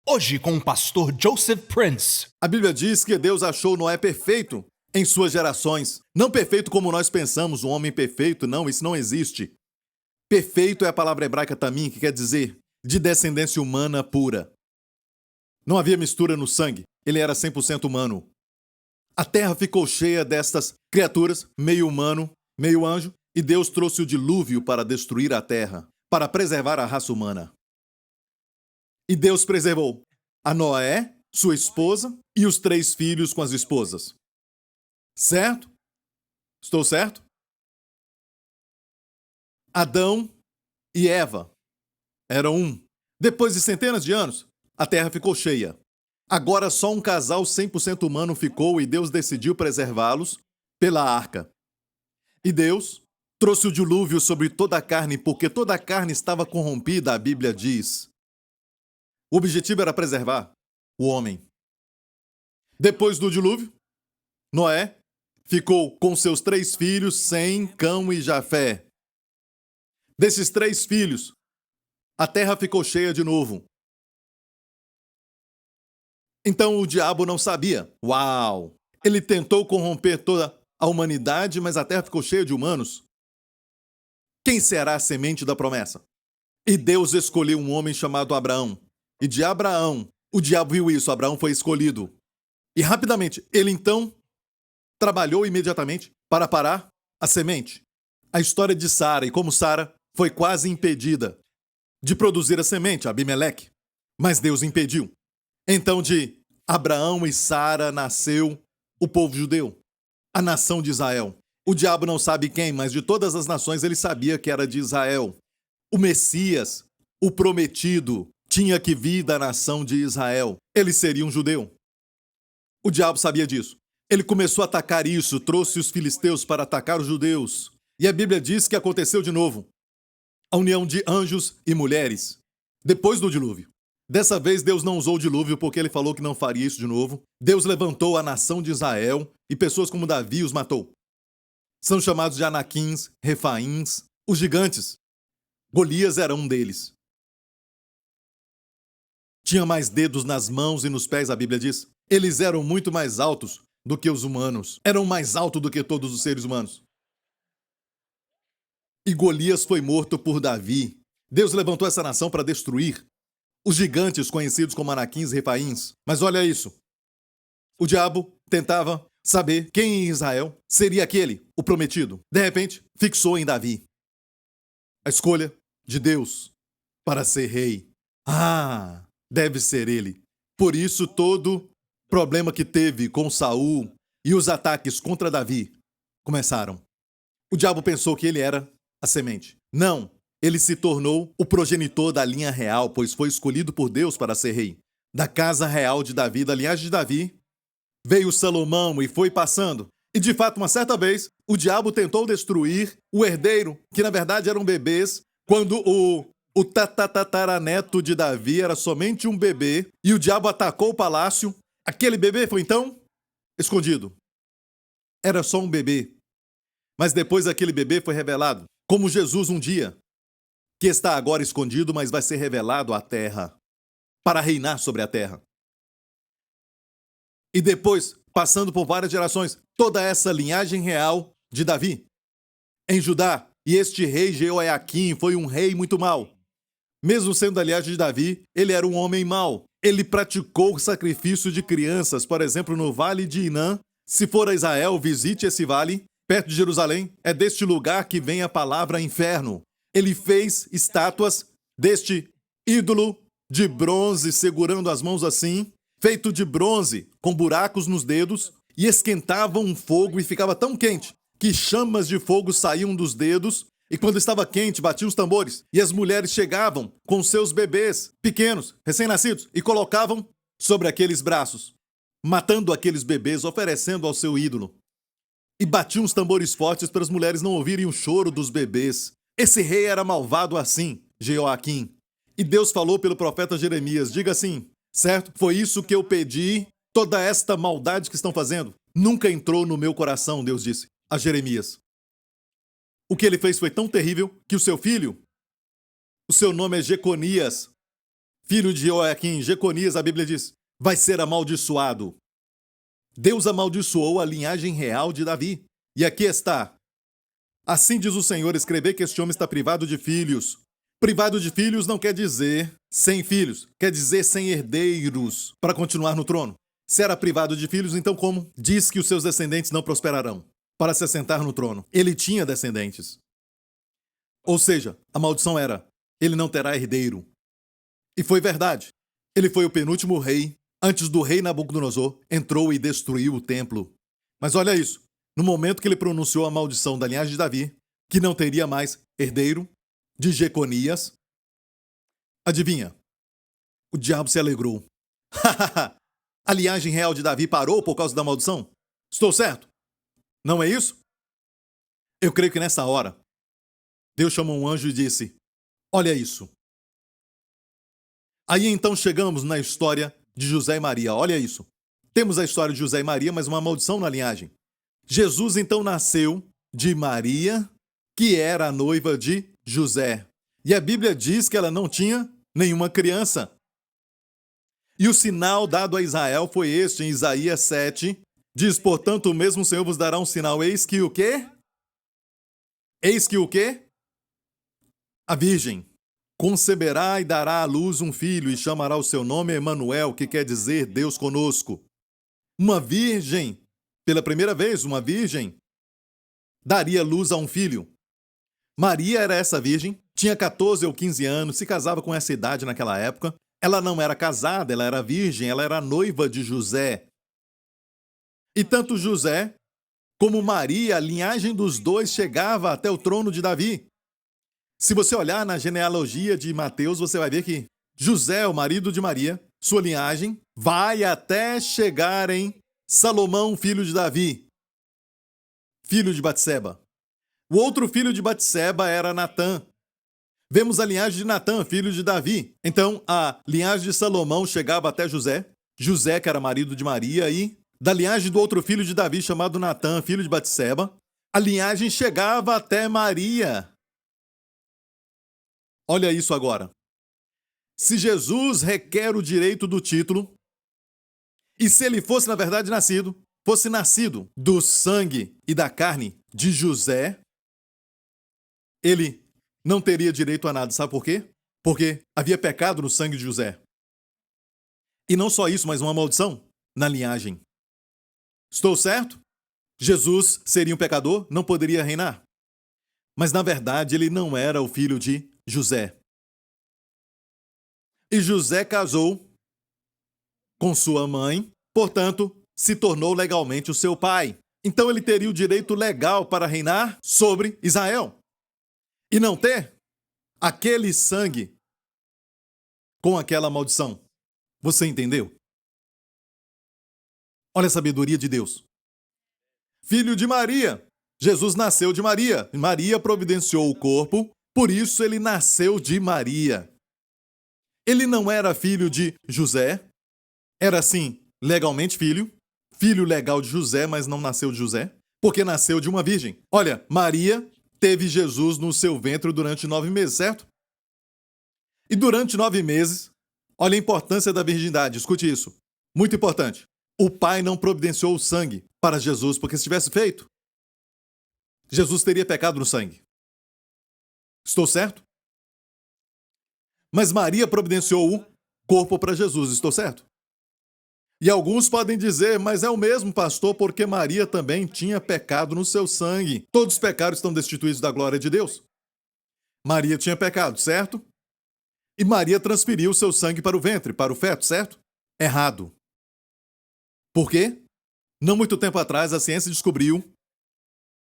Hoje com o pastor Joseph Prince. A Bíblia diz que Deus achou Noé perfeito em suas gerações. Não perfeito como nós pensamos, um homem perfeito, não, isso não existe. Perfeito é a palavra hebraica tamim, que quer dizer de descendência humana pura. Não havia mistura no sangue, ele era 100% humano. A terra ficou cheia destas criaturas, meio humano, meio anjo, e Deus trouxe o dilúvio para destruir a terra, para preservar a raça humana. E Deus preservou a Noé, sua esposa, e os 3 filhos com as esposas. Certo? Estou certo? Adão e Eva eram um. Depois de centenas de anos, a terra ficou cheia. Agora só um casal 100% humano ficou e Deus decidiu preservá-los pela arca. E Deus trouxe o dilúvio sobre toda a carne, porque toda a carne estava corrompida, a Bíblia diz. O objetivo era preservar o homem. Depois do dilúvio, Noé ficou com seus 3 filhos, Sem, Cão e Jafé. Desses 3 filhos, a terra ficou cheia de novo. Então o diabo não sabia. Uau! Ele tentou corromper toda a humanidade, mas a terra ficou cheia de humanos. Quem será a semente da promessa? E Deus escolheu um homem chamado Abraão. E de Abraão, o diabo viu isso, Abraão foi escolhido. E rapidamente, ele então trabalhou imediatamente para parar a semente. A história de Sara e como Sara foi quase impedida de produzir a semente, Abimeleque. Mas Deus impediu. Então de Abraão e Sara nasceu o povo judeu, a nação de Israel. O diabo não sabe quem, mas de todas as nações ele sabia que era de Israel. O Messias, o prometido, tinha que vir da nação de Israel. Ele seria um judeu. O diabo sabia disso. Ele começou a atacar isso, trouxe os filisteus para atacar os judeus. E a Bíblia diz que aconteceu de novo. A união de anjos e mulheres, depois do dilúvio. Dessa vez Deus não usou o dilúvio porque ele falou que não faria isso de novo. Deus levantou a nação de Israel e pessoas como Davi os matou. São chamados de Anaquins, Refaíns, os gigantes. Golias era um deles. Tinha mais dedos nas mãos e nos pés, a Bíblia diz. Eles eram muito mais altos do que os humanos. Eram mais altos do que todos os seres humanos. E Golias foi morto por Davi. Deus levantou essa nação para destruir os gigantes conhecidos como Anaquins e Refaíns. Mas olha isso. O diabo tentava saber quem em Israel seria aquele, o prometido. De repente, fixou em Davi a escolha de Deus para ser rei. Ah, deve ser ele. Por isso todo problema que teve com Saul e os ataques contra Davi começaram. O diabo pensou que ele era a semente. Não, ele se tornou o progenitor da linha real, pois foi escolhido por Deus para ser rei. Da casa real de Davi, da linhagem de Davi, veio Salomão e foi passando. E de fato, uma certa vez, o diabo tentou destruir o herdeiro, que na verdade eram bebês, quando o tatataraneto de Davi era somente um bebê, e o diabo atacou o palácio. Aquele bebê foi então escondido. Era só um bebê. Mas depois aquele bebê foi revelado, como Jesus um dia, que está agora escondido, mas vai ser revelado à terra, para reinar sobre a terra. E depois, passando por várias gerações, toda essa linhagem real de Davi, em Judá, e este rei Jeoiaquim foi um rei muito mau. Mesmo sendo da linhagem de Davi, ele era um homem mau. Ele praticou sacrifício de crianças, por exemplo, no vale de Inã. Se for a Israel, visite esse vale, perto de Jerusalém. É deste lugar que vem a palavra inferno. Ele fez estátuas deste ídolo de bronze, segurando as mãos assim, feito de bronze, com buracos nos dedos, e esquentava um fogo e ficava tão quente que chamas de fogo saíam dos dedos, e quando estava quente, batiam os tambores, e as mulheres chegavam com seus bebês pequenos, recém-nascidos, e colocavam sobre aqueles braços, matando aqueles bebês, oferecendo ao seu ídolo. E batiam os tambores fortes para as mulheres não ouvirem o choro dos bebês. Esse rei era malvado assim, Jeoaquim. E Deus falou pelo profeta Jeremias, diga assim, certo? Foi isso que eu pedi, toda esta maldade que estão fazendo. Nunca entrou no meu coração, Deus disse a Jeremias. O que ele fez foi tão terrível que o seu filho, o seu nome é Jeconias, filho de Joaquim, Jeconias, a Bíblia diz, vai ser amaldiçoado. Deus amaldiçoou a linhagem real de Davi. E aqui está. Assim diz o Senhor, escrever que este homem está privado de filhos. Privado de filhos não quer dizer sem filhos, quer dizer sem herdeiros para continuar no trono. Se era privado de filhos, então como? Diz que os seus descendentes não prosperarão para se assentar no trono. Ele tinha descendentes. Ou seja, a maldição era, ele não terá herdeiro. E foi verdade. Ele foi o penúltimo rei, antes do rei Nabucodonosor, entrou e destruiu o templo. Mas olha isso, no momento que ele pronunciou a maldição da linhagem de Davi, que não teria mais herdeiro, de Jeconias, adivinha? O diabo se alegrou. A linhagem real de Davi parou por causa da maldição? Estou certo? Não é isso? Eu creio que nessa hora, Deus chamou um anjo e disse, olha isso. Aí então chegamos na história de José e Maria, olha isso. Temos a história de José e Maria, mas uma maldição na linhagem. Jesus então nasceu de Maria, que era a noiva de José. E a Bíblia diz que ela não tinha nenhuma criança. E o sinal dado a Israel foi este, em Isaías 7, diz, portanto, o mesmo Senhor vos dará um sinal, eis que o quê? Eis que o quê? A virgem conceberá e dará à luz um filho e chamará o seu nome Emanuel, que quer dizer Deus conosco. Uma virgem, pela primeira vez, uma virgem, daria luz a um filho. Maria era essa virgem, tinha 14 ou 15 anos, se casava com essa idade naquela época. Ela não era casada, ela era virgem, ela era noiva de José. E tanto José como Maria, a linhagem dos dois chegava até o trono de Davi. Se você olhar na genealogia de Mateus, você vai ver que José, o marido de Maria, sua linhagem, vai até chegar em Salomão, filho de Davi, filho de Batseba. O outro filho de Batseba era Natã. Vemos a linhagem de Natã, filho de Davi. Então, a linhagem de Salomão chegava até José, José, que era marido de Maria, e da linhagem do outro filho de Davi, chamado Natã, filho de Batseba, a linhagem chegava até Maria. Olha isso agora. Se Jesus requer o direito do título, e se ele fosse, na verdade, fosse nascido do sangue e da carne de José, ele não teria direito a nada. Sabe por quê? Porque havia pecado no sangue de José. E não só isso, mas uma maldição na linhagem. Estou certo? Jesus seria um pecador, não poderia reinar. Mas, na verdade, ele não era o filho de José. E José casou com sua mãe, portanto, se tornou legalmente o seu pai. Então ele teria o direito legal para reinar sobre Israel. E não ter aquele sangue com aquela maldição. Você entendeu? Olha a sabedoria de Deus. Filho de Maria. Jesus nasceu de Maria. Maria providenciou o corpo, por isso ele nasceu de Maria. Ele não era filho de José. Era, sim, legalmente filho. Filho legal de José, mas não nasceu de José, porque nasceu de uma virgem. Olha, Maria teve Jesus no seu ventre durante 9 meses, certo? E durante 9 meses, olha a importância da virgindade, escute isso. Muito importante. O pai não providenciou o sangue para Jesus, porque se tivesse feito, Jesus teria pecado no sangue. Estou certo? Mas Maria providenciou o corpo para Jesus, estou certo? E alguns podem dizer, mas é o mesmo, pastor, porque Maria também tinha pecado no seu sangue. Todos os pecados estão destituídos da glória de Deus. Maria tinha pecado, certo? E Maria transferiu o seu sangue para o ventre, para o feto, certo? Errado. Por quê? Não muito tempo atrás, a ciência descobriu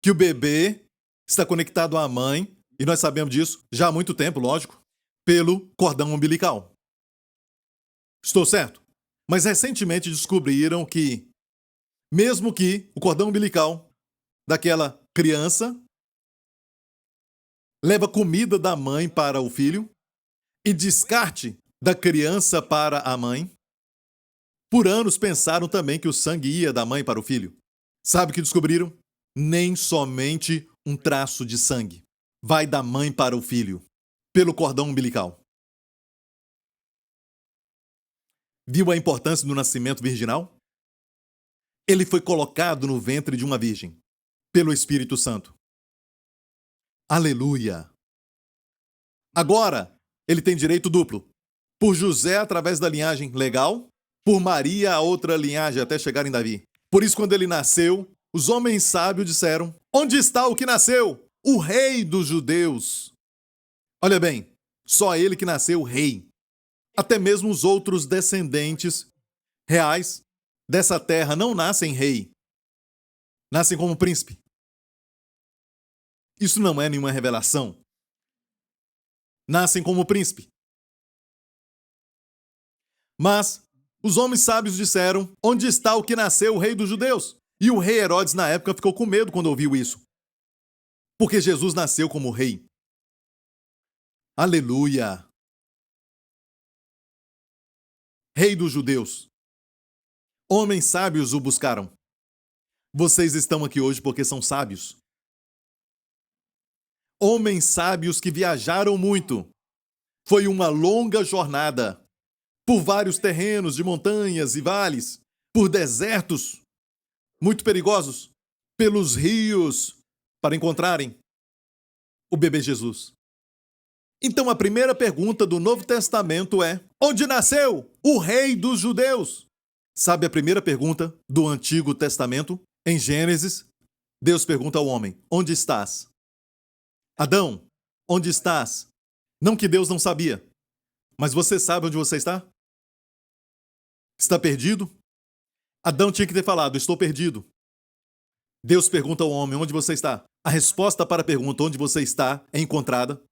que o bebê está conectado à mãe, e nós sabemos disso já há muito tempo, lógico, pelo cordão umbilical. Estou certo? Mas recentemente descobriram que, mesmo que o cordão umbilical daquela criança leva comida da mãe para o filho e descarte da criança para a mãe, por anos pensaram também que o sangue ia da mãe para o filho. Sabe o que descobriram? Nem somente um traço de sangue vai da mãe para o filho, pelo cordão umbilical. Viu a importância do nascimento virginal? Ele foi colocado no ventre de uma virgem, pelo Espírito Santo. Aleluia! Agora, ele tem direito duplo. Por José, através da linhagem legal, por Maria, a outra linhagem, até chegar em Davi. Por isso, quando ele nasceu, os homens sábios disseram: onde está o que nasceu? O rei dos judeus. Olha bem, só ele que nasceu rei. Até mesmo os outros descendentes reais dessa terra não nascem rei. Nascem como príncipe. Isso não é nenhuma revelação. Nascem como príncipe. Mas os homens sábios disseram: onde está o que nasceu, o rei dos judeus? E o rei Herodes, na época, ficou com medo quando ouviu isso. Porque Jesus nasceu como rei. Aleluia! Rei dos judeus. Homens sábios o buscaram. Vocês estão aqui hoje porque são sábios. Homens sábios que viajaram muito. Foi uma longa jornada. Por vários terrenos de montanhas e vales. Por desertos muito perigosos. Pelos rios. Para encontrarem o bebê Jesus. Então a primeira pergunta do Novo Testamento é: onde nasceu o rei dos judeus? Sabe a primeira pergunta do Antigo Testamento? Em Gênesis, Deus pergunta ao homem: onde estás? Adão, onde estás? Não que Deus não sabia, mas você sabe onde você está? Está perdido? Adão tinha que ter falado: estou perdido. Deus pergunta ao homem: onde você está? A resposta para a pergunta onde você está é encontrada.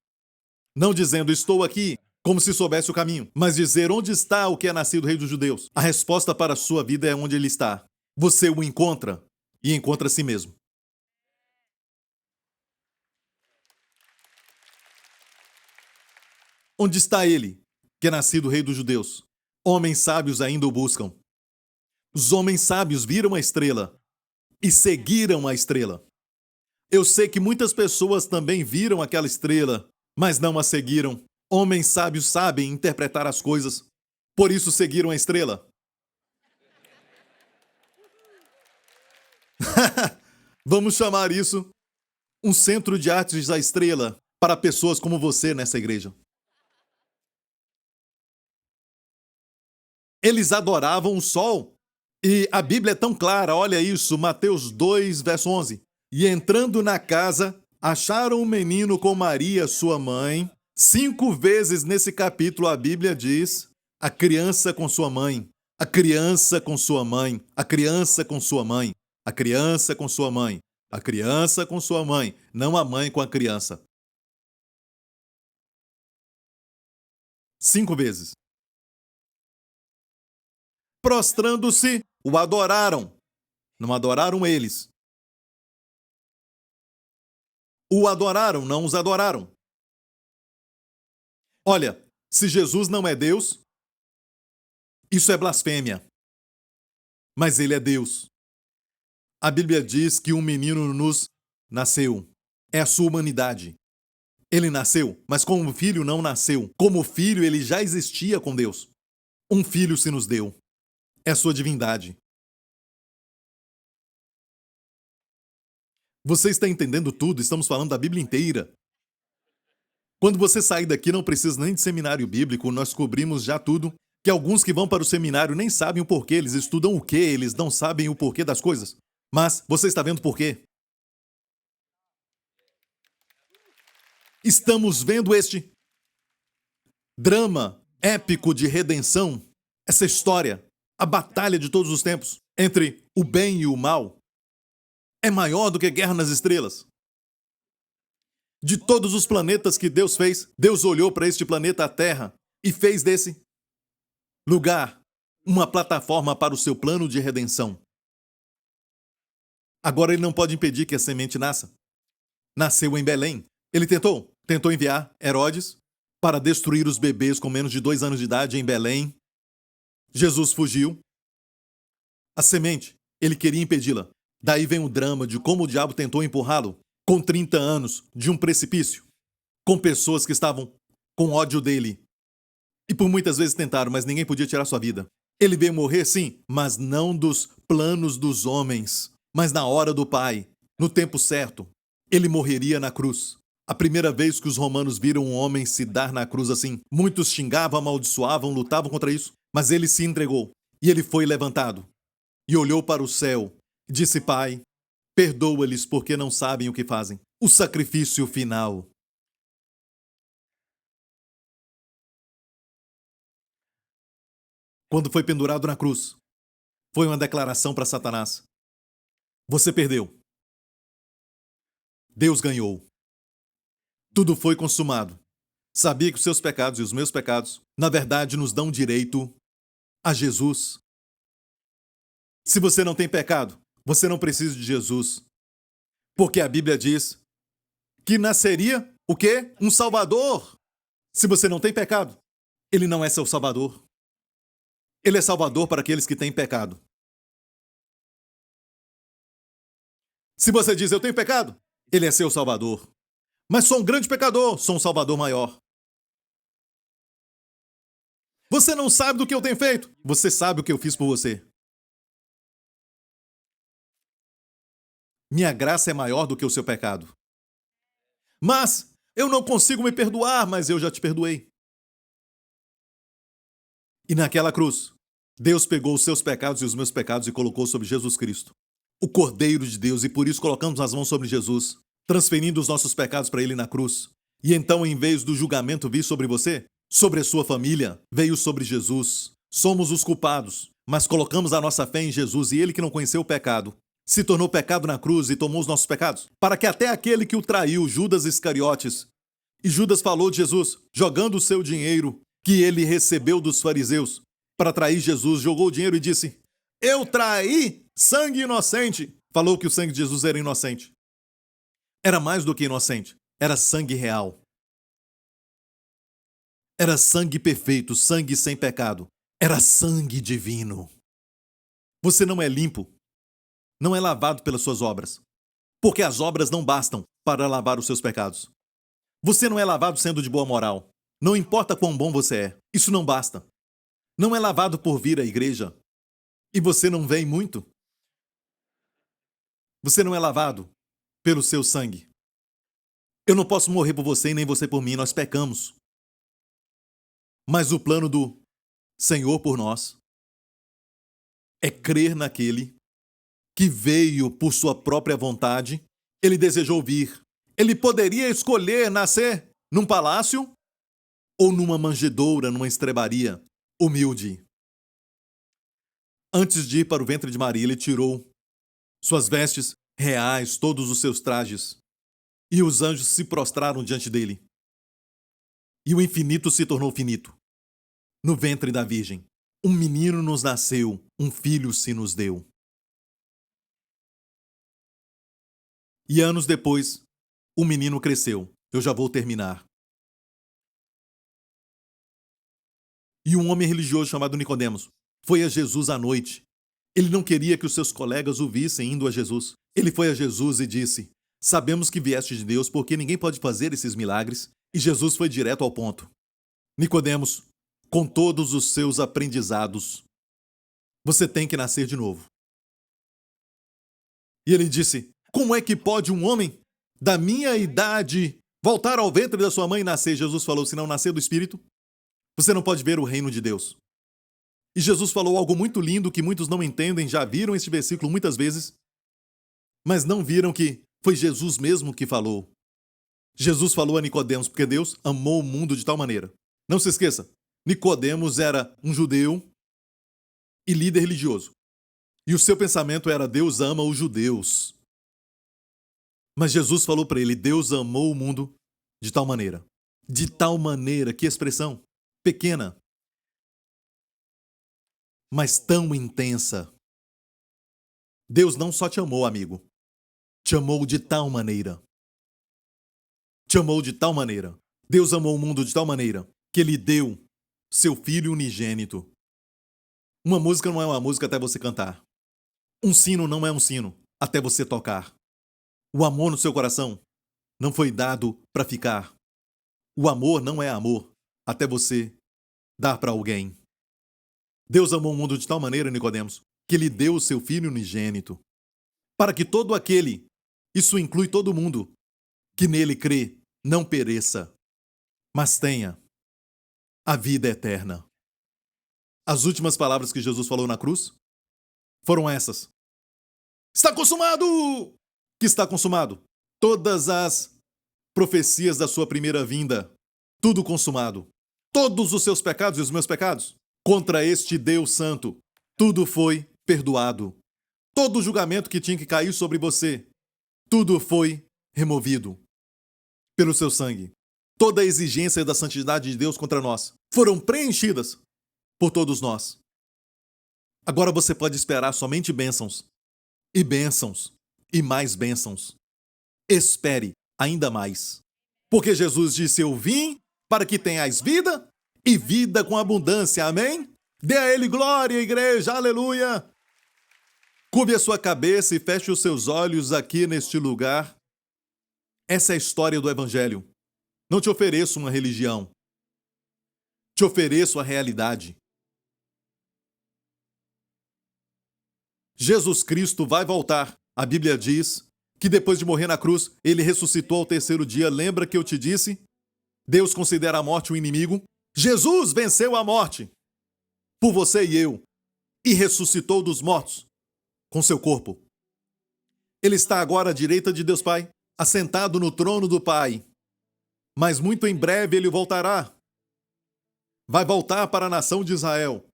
Não dizendo estou aqui, como se soubesse o caminho, mas dizer onde está o que é nascido rei dos judeus. A resposta para a sua vida é onde ele está. Você o encontra e encontra a si mesmo. Onde está ele, que é nascido rei dos judeus? Homens sábios ainda o buscam. Os homens sábios viram a estrela e seguiram a estrela. Eu sei que muitas pessoas também viram aquela estrela, mas não a seguiram. Homens sábios sabem interpretar as coisas, por isso seguiram a estrela. Vamos chamar isso um centro de artes da estrela para pessoas como você nessa igreja. Eles adoravam o sol. E a Bíblia é tão clara, olha isso, Mateus 2, verso 11. E entrando na casa, acharam um menino com Maria, sua mãe. 5 vezes nesse capítulo a Bíblia diz: a criança com sua mãe, a criança com sua mãe, a criança com sua mãe, a criança com sua mãe, a criança com sua mãe, não a mãe com a criança. 5 vezes. Prostrando-se, o adoraram. Não adoraram eles. O adoraram, não os adoraram. Olha, se Jesus não é Deus, isso é blasfêmia. Mas ele é Deus. A Bíblia diz que um menino nos nasceu. É a sua humanidade. Ele nasceu, mas como filho não nasceu. Como filho, ele já existia com Deus. Um filho se nos deu. É a sua divindade. Você está entendendo tudo? Estamos falando da Bíblia inteira. Quando você sair daqui, não precisa nem de seminário bíblico, nós cobrimos já tudo. Que alguns que vão para o seminário nem sabem o porquê, eles estudam o quê, eles não sabem o porquê das coisas. Mas você está vendo por quê? Estamos vendo este drama épico de redenção, essa história, a batalha de todos os tempos entre o bem e o mal. É maior do que Guerra nas Estrelas. De todos os planetas que Deus fez, Deus olhou para este planeta, a Terra, e fez desse lugar uma plataforma para o seu plano de redenção. Agora ele não pode impedir que a semente nasça. Nasceu em Belém. Ele tentou enviar Herodes para destruir os bebês com menos de 2 anos de idade em Belém. Jesus fugiu. A semente, ele queria impedi-la. Daí vem o drama de como o diabo tentou empurrá-lo com 30 anos de um precipício, com pessoas que estavam com ódio dele. E por muitas vezes tentaram, mas ninguém podia tirar sua vida. Ele veio morrer, sim, mas não dos planos dos homens, mas na hora do Pai, no tempo certo. Ele morreria na cruz. A primeira vez que os romanos viram um homem se dar na cruz assim, muitos xingavam, amaldiçoavam, lutavam contra isso, mas ele se entregou e ele foi levantado e olhou para o céu e disse: Pai, perdoa-lhes porque não sabem o que fazem. O sacrifício final. Quando foi pendurado na cruz, foi uma declaração para Satanás: você perdeu. Deus ganhou. Tudo foi consumado. Sabia que os seus pecados e os meus pecados, na verdade, nos dão direito a Jesus. Se você não tem pecado, você não precisa de Jesus. Porque a Bíblia diz que nasceria o quê? Um Salvador. Se você não tem pecado, ele não é seu Salvador. Ele é Salvador para aqueles que têm pecado. Se você diz: eu tenho pecado, ele é seu Salvador. Mas sou um grande pecador, sou um Salvador maior. Você não sabe do que eu tenho feito. Você sabe o que eu fiz por você. Minha graça é maior do que o seu pecado. Mas eu não consigo me perdoar, mas eu já te perdoei. E naquela cruz, Deus pegou os seus pecados e os meus pecados e colocou sobre Jesus Cristo, o Cordeiro de Deus, e por isso colocamos as mãos sobre Jesus, transferindo os nossos pecados para ele na cruz. E então, em vez do julgamento vir sobre você, sobre a sua família, veio sobre Jesus. Somos os culpados, mas colocamos a nossa fé em Jesus, e ele que não conheceu o pecado, se tornou pecado na cruz e tomou os nossos pecados, para que até aquele que o traiu, Judas Iscariotes, e Judas falou de Jesus, jogando o seu dinheiro que ele recebeu dos fariseus para trair Jesus, jogou o dinheiro e disse: eu traí sangue inocente. Falou que o sangue de Jesus era inocente. Era mais do que inocente, era sangue real. Era sangue perfeito, sangue sem pecado. Era sangue divino. Você não é limpo, não é lavado pelas suas obras, porque as obras não bastam para lavar os seus pecados. Você não é lavado sendo de boa moral. Não importa quão bom você é, isso não basta. Não é lavado por vir à igreja. E você não vem muito. Você não é lavado pelo seu sangue. Eu não posso morrer por você e nem você por mim, nós pecamos. Mas o plano do Senhor por nós é crer naquele que veio por sua própria vontade. Ele desejou vir. Ele poderia escolher nascer num palácio ou numa manjedoura, numa estrebaria humilde. Antes de ir para o ventre de Maria, ele tirou suas vestes reais, todos os seus trajes, e os anjos se prostraram diante dele. E o infinito se tornou finito. No ventre da Virgem, um menino nos nasceu, um filho se nos deu. E anos depois, o menino cresceu. Eu já vou terminar. E um homem religioso chamado Nicodemos foi a Jesus à noite. Ele não queria que os seus colegas o vissem indo a Jesus. Ele foi a Jesus e disse: sabemos que vieste de Deus, porque ninguém pode fazer esses milagres. E Jesus foi direto ao ponto. Nicodemos, com todos os seus aprendizados, você tem que nascer de novo. E ele disse: como é que pode um homem da minha idade voltar ao ventre da sua mãe e nascer? Jesus falou: se não nascer do Espírito, você não pode ver o reino de Deus. E Jesus falou algo muito lindo que muitos não entendem, já viram este versículo muitas vezes, mas não viram que foi Jesus mesmo que falou. Jesus falou a Nicodemos porque Deus amou o mundo de tal maneira. Não se esqueça, Nicodemos era um judeu e líder religioso. E o seu pensamento era: Deus ama os judeus. Mas Jesus falou para ele: Deus amou o mundo de tal maneira. De tal maneira, que expressão pequena, mas tão intensa. Deus não só te amou, amigo. Te amou de tal maneira. Te amou de tal maneira. Deus amou o mundo de tal maneira que ele deu seu Filho unigênito. Uma música não é uma música até você cantar. Um sino não é um sino até você tocar. O amor no seu coração não foi dado para ficar. O amor não é amor até você dar para alguém. Deus amou o mundo de tal maneira, Nicodemos, que Ele deu o seu Filho unigênito, para que todo aquele, isso inclui todo mundo, que nele crê, não pereça, mas tenha a vida eterna. As últimas palavras que Jesus falou na cruz foram essas: está consumado! Que está consumado? Todas as profecias da sua primeira vinda, tudo consumado. Todos os seus pecados e os meus pecados, contra este Deus Santo, tudo foi perdoado. Todo o julgamento que tinha que cair sobre você, tudo foi removido pelo seu sangue. Toda a exigência da santidade de Deus contra nós foram preenchidas por todos nós. Agora você pode esperar somente bênçãos, e bênçãos, e mais bênçãos. Espere ainda mais. Porque Jesus disse: eu vim para que tenhais vida, e vida com abundância. Amém? Dê a Ele glória, igreja. Aleluia! Curve a sua cabeça e feche os seus olhos aqui neste lugar. Essa é a história do Evangelho. Não te ofereço uma religião. Te ofereço a realidade. Jesus Cristo vai voltar. A Bíblia diz que depois de morrer na cruz, Ele ressuscitou ao terceiro dia. Lembra que eu te disse? Deus considera a morte um inimigo. Jesus venceu a morte por você e eu e ressuscitou dos mortos com seu corpo. Ele está agora à direita de Deus Pai, assentado no trono do Pai. Mas muito em breve Ele voltará. Vai voltar para a nação de Israel.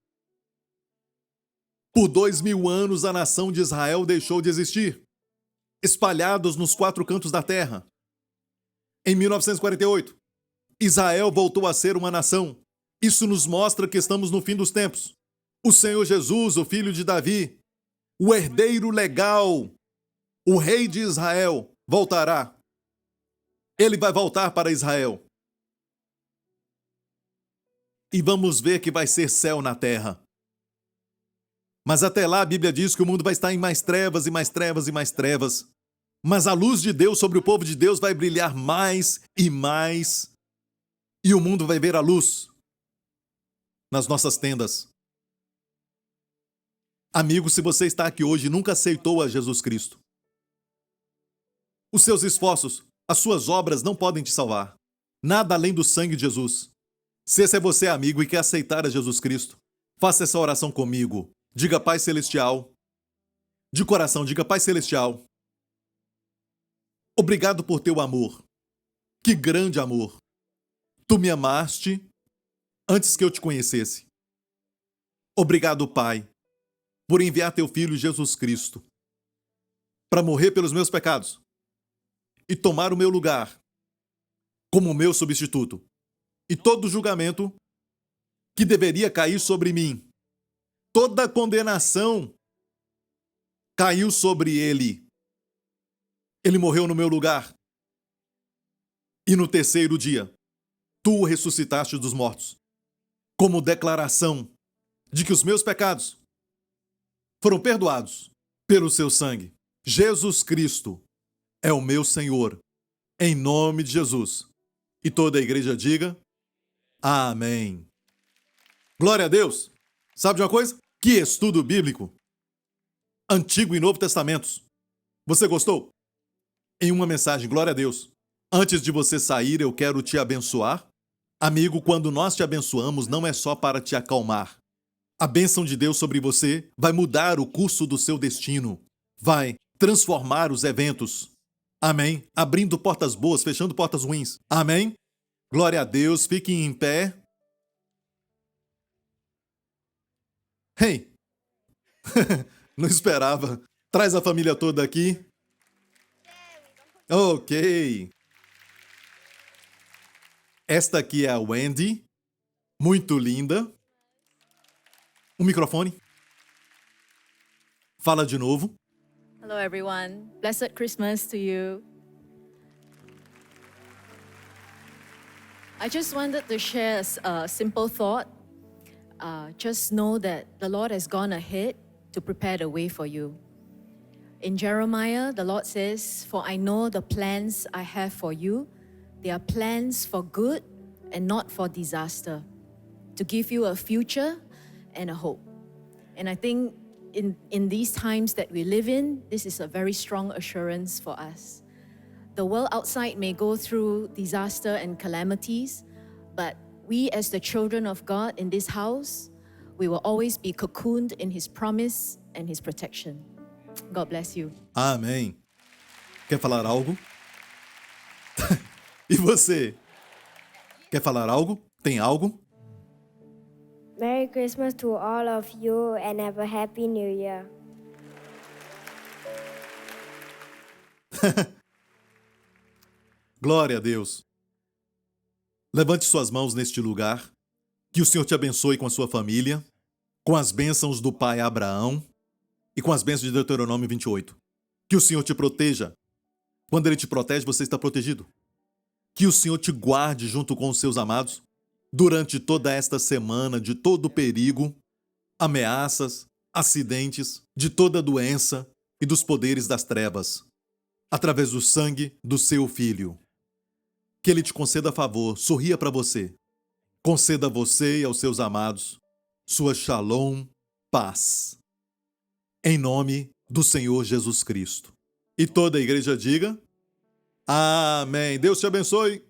Por 2000 anos a nação de Israel deixou de existir, espalhados nos 4 cantos da terra. Em 1948, Israel voltou a ser uma nação. Isso nos mostra que estamos no fim dos tempos. O Senhor Jesus, o filho de Davi, o herdeiro legal, o rei de Israel, voltará. Ele vai voltar para Israel. E vamos ver que vai ser céu na terra. Mas até lá a Bíblia diz que o mundo vai estar em mais trevas e mais trevas e mais trevas. Mas a luz de Deus sobre o povo de Deus vai brilhar mais e mais. E o mundo vai ver a luz nas nossas tendas. Amigo, se você está aqui hoje e nunca aceitou a Jesus Cristo, os seus esforços, as suas obras não podem te salvar. Nada além do sangue de Jesus. Se esse é você, amigo, e quer aceitar a Jesus Cristo, faça essa oração comigo. Diga: Pai Celestial. De coração, diga: Pai Celestial. Obrigado por teu amor. Que grande amor. Tu me amaste antes que eu te conhecesse. Obrigado, Pai, por enviar teu Filho Jesus Cristo para morrer pelos meus pecados e tomar o meu lugar como meu substituto. E todo julgamento que deveria cair sobre mim, toda condenação caiu sobre ele. Ele morreu no meu lugar. E no terceiro dia, tu o ressuscitaste dos mortos, como declaração de que os meus pecados foram perdoados pelo seu sangue. Jesus Cristo é o meu Senhor, em nome de Jesus. E toda a igreja diga: amém. Glória a Deus. Sabe de uma coisa? Que estudo bíblico. Antigo e Novo Testamentos. Você gostou? Em uma mensagem, glória a Deus. Antes de você sair, eu quero te abençoar. Amigo, quando nós te abençoamos, não é só para te acalmar. A bênção de Deus sobre você vai mudar o curso do seu destino. Vai transformar os eventos. Amém? Abrindo portas boas, fechando portas ruins. Amém? Glória a Deus. Fiquem em pé. Hey! Não esperava. Traz a família toda aqui. Ok. Esta aqui é a Wendy. Muito linda. Um microfone. Fala de novo. Hello, everyone. Blessed Christmas to you. I just wanted to share a simple thought. Just know that the Lord has gone ahead to prepare the way for you. In Jeremiah, the Lord says, "For I know the plans I have for you. They are plans for good and not for disaster, to give you a future and a hope." And I think in these times that we live in, this is a very strong assurance for us. The world outside may go through disaster and calamities, but we as the children of God in this house, we will always be cocooned in His promise and His protection. God bless you. Amém. Quer falar algo? E você? Quer falar algo? Tem algo? Merry Christmas to all of you and have a Happy New Year. Glória a Deus. Levante suas mãos neste lugar. Que o Senhor te abençoe com a sua família, com as bênçãos do pai Abraão e com as bênçãos de Deuteronômio 28. Que o Senhor te proteja. Quando Ele te protege, você está protegido. Que o Senhor te guarde junto com os seus amados durante toda esta semana de todo o perigo, ameaças, acidentes, de toda doença e dos poderes das trevas, através do sangue do seu Filho. Que Ele te conceda favor, sorria para você. Conceda a você e aos seus amados sua shalom, paz. Em nome do Senhor Jesus Cristo. E toda a igreja diga: Amém. Deus te abençoe.